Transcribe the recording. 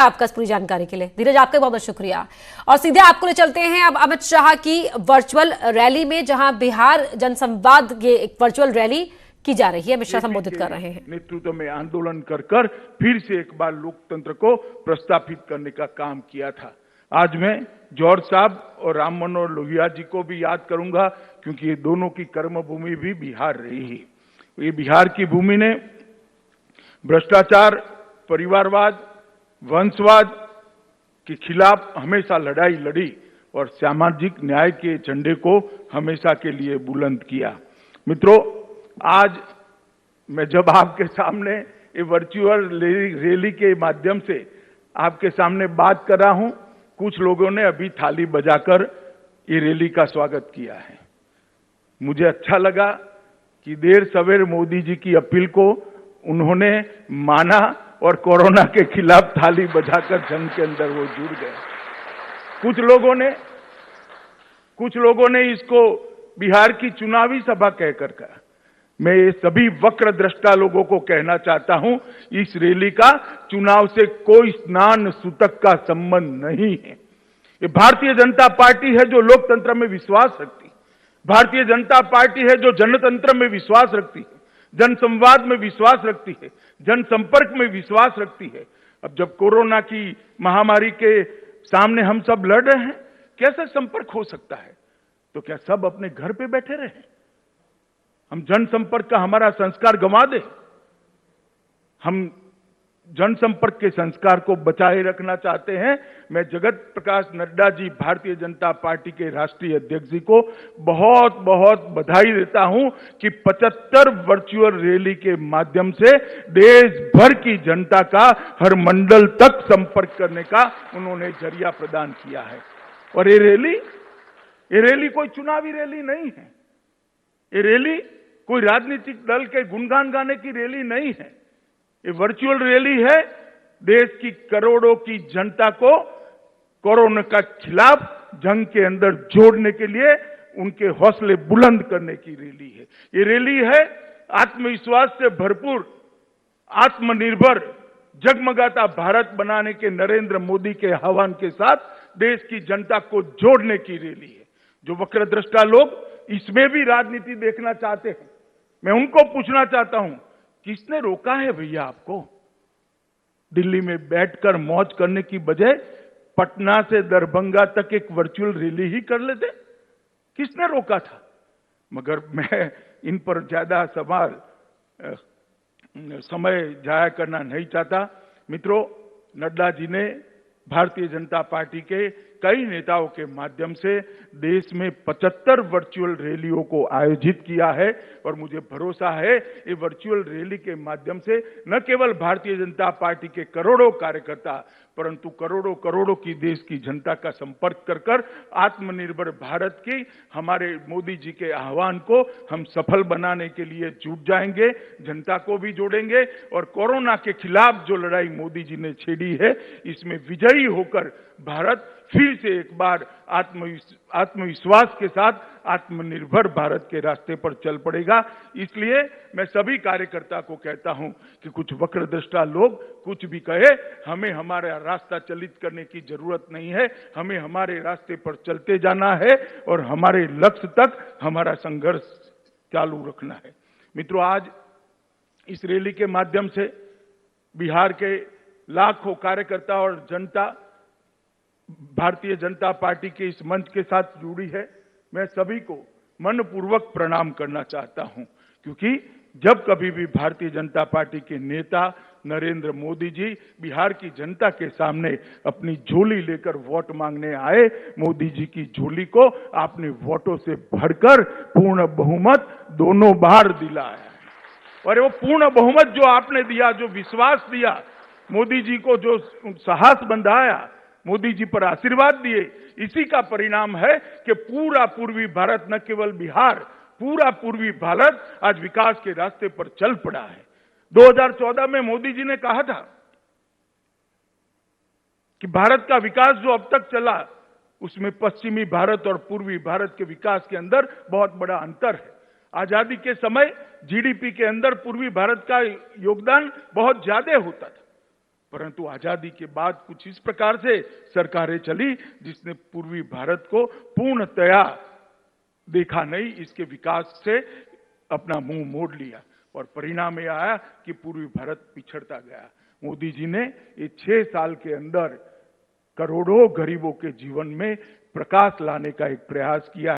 आपका इस पूरी जानकारी के लिए। धीरज, आपका बहुत बहुत शुक्रिया। और सीधे आपको ले चलते हैं अब अमित शाह की वर्चुअल रैली में, जहां बिहार जनसंवाद की एक वर्चुअल रैली की जा रही है। अमित शाह संबोधित कर रहे हैं। नेतृत्व में आंदोलन कर फिर से एक बार लोकतंत्र को प्रस्तापित करने का काम किया था। आज मैं जौहर साहब और राम मनोहर लोहिया जी को भी याद करूंगा, क्योंकि ये दोनों की कर्मभूमि भी बिहार रही है। ये बिहार की भूमि ने भ्रष्टाचार, परिवारवाद, वंशवाद के खिलाफ हमेशा लड़ाई लड़ी और सामाजिक न्याय के झंडे को हमेशा के लिए बुलंद किया। मित्रों, आज मैं जब आपके सामने ये वर्चुअल रैली के माध्यम से आपके सामने बात कर रहा हूं, कुछ लोगों ने अभी थाली बजाकर ये रैली का स्वागत किया है। मुझे अच्छा लगा कि देर सवेर मोदी जी की अपील को उन्होंने माना और कोरोना के खिलाफ थाली बजाकर जंग के अंदर वो जुड़ गए। कुछ लोगों ने इसको बिहार की चुनावी सभा कहकर कहा। मैं ये सभी वक्र दृष्टा लोगों को कहना चाहता हूं, इस रैली का चुनाव से कोई स्नान सूतक का संबंध नहीं है। ये भारतीय जनता पार्टी है जो लोकतंत्र में विश्वास रखती है। भारतीय जनता पार्टी है जो जनतंत्र में विश्वास रखती है, जनसंवाद में विश्वास रखती है, जनसंपर्क में विश्वास रखती है। अब जब कोरोना की महामारी के सामने हम सब लड़ रहे हैं, कैसे संपर्क हो सकता है? तो क्या सब अपने घर पे बैठे रहे? हम जनसंपर्क का हमारा संस्कार गंवा दे? हम जनसंपर्क के संस्कार को बचाए रखना चाहते हैं। मैं जगत प्रकाश नड्डा जी, भारतीय जनता पार्टी के राष्ट्रीय अध्यक्ष जी को बहुत बहुत बधाई देता हूं कि 75 वर्चुअल रैली के माध्यम से देश भर की जनता का हर मंडल तक संपर्क करने का उन्होंने जरिया प्रदान किया है। और ये रैली कोई चुनावी रैली नहीं है। ये रैली कोई राजनीतिक दल के गुणगान गाने की रैली नहीं है। ये वर्चुअल रैली है देश की करोड़ों की जनता को कोरोना का खिलाफ जंग के अंदर जोड़ने के लिए उनके हौसले बुलंद करने की रैली है। ये रैली है आत्मविश्वास से भरपूर, आत्मनिर्भर, जगमगाता भारत बनाने के नरेंद्र मोदी के आह्वान के साथ देश की जनता को जोड़ने की रैली है। जो वक्रदृष्टा लोग इसमें भी राजनीति देखना चाहते हैं, मैं उनको पूछना चाहता हूं, किसने रोका है भैया आपको? दिल्ली में बैठकर मौज करने की बजाय पटना से दरभंगा तक एक वर्चुअल रैली ही कर लेते। किसने रोका था? मगर मैं इन पर ज्यादा समय जाया करना नहीं चाहता। मित्रों, नड्डा जी ने भारतीय जनता पार्टी के कई नेताओं के माध्यम से देश में 75 वर्चुअल रैलियों को आयोजित किया है और मुझे भरोसा है ये वर्चुअल रैली के माध्यम से न केवल भारतीय जनता पार्टी के करोड़ों कार्यकर्ता, परंतु करोड़ों की देश की जनता का संपर्क कर आत्मनिर्भर भारत की हमारे मोदी जी के आह्वान को हम सफल बनाने के लिए जुट जाएंगे, जनता को भी जोड़ेंगे और कोरोना के खिलाफ जो लड़ाई मोदी जी ने छेड़ी है, इसमें विजयी होकर भारत फिर से एक बार आत्मविश्वास के साथ आत्मनिर्भर भारत के रास्ते पर चल पड़ेगा। इसलिए मैं सभी कार्यकर्ता को कहता हूं कि कुछ वक्रदृष्टा लोग कुछ भी कहे, हमें हमारा रास्ता चलित करने की जरूरत नहीं है। हमें हमारे रास्ते पर चलते जाना है और हमारे लक्ष्य तक हमारा संघर्ष चालू रखना है। मित्रों, आज इस रैली के माध्यम से बिहार के लाखों कार्यकर्ता और जनता भारतीय जनता पार्टी के इस मंच के साथ जुड़ी है। मैं सभी को मनपूर्वक प्रणाम करना चाहता हूं, क्योंकि जब कभी भी भारतीय जनता पार्टी के नेता नरेंद्र मोदी जी बिहार की जनता के सामने अपनी झोली लेकर वोट मांगने आए, मोदी जी की झोली को आपने वोटों से भरकर पूर्ण बहुमत दोनों बार दिलाया। और वो पूर्ण बहुमत जो आपने दिया, जो विश्वास दिया, मोदी जी को जो साहस बंधाया, मोदी जी पर आशीर्वाद दिए, इसी का परिणाम है कि पूरा पूर्वी भारत, न केवल बिहार, पूरा पूर्वी भारत आज विकास के रास्ते पर चल पड़ा है। 2014 में मोदी जी ने कहा था कि भारत का विकास जो अब तक चला, उसमें पश्चिमी भारत और पूर्वी भारत के विकास के अंदर बहुत बड़ा अंतर है। आजादी के समय जीडीपी के अंदर पूर्वी भारत का योगदान बहुत ज्यादा होता था। परंतु आजादी के बाद कुछ इस प्रकार से सरकारें चली जिसने पूर्वी भारत को पूर्णतया देखा नहीं, इसके विकास से अपना मुंह मोड़ लिया और परिणाम यह आया कि पूर्वी भारत पिछड़ता गया। मोदी जी ने ये 6 साल के अंदर करोड़ों गरीबों के जीवन में प्रकाश लाने का एक प्रयास किया।